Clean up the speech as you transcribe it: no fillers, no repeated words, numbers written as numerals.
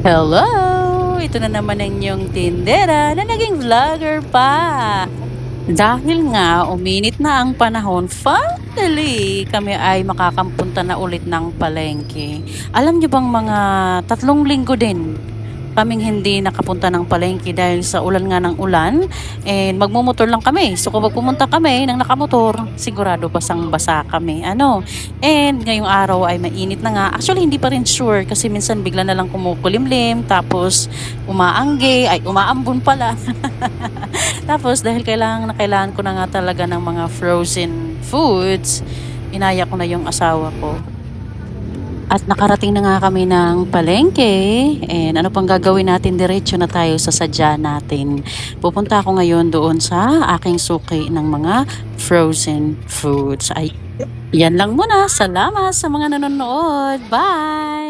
Hello! Ito na naman ang inyong tindera na naging vlogger pa. Dahil nga uminit na ang panahon, finally kami ay makakapunta na ulit ng palengke. Alam niyo bang mga 3 linggo din kaming hindi nakapunta ng palengke dahil sa ulan nga ng ulan, and magmomotor lang kami. So kapag pumunta kami ng nakamotor, sigurado basang-basa kami. And ngayong araw ay mainit na nga. Actually hindi pa rin sure kasi minsan bigla na lang kumukulimlim, tapos umaambon pala. Tapos dahil kailangan na kailangan ko na nga talaga ng mga frozen foods, inaya ko na yung asawa ko. At nakarating na nga kami ng palengke. And ano pang gagawin natin? Diretso na tayo sa sadya natin. Pupunta ako ngayon doon sa aking suki ng mga frozen foods. Ay, yan lang muna. Salamat sa mga nanonood. Bye!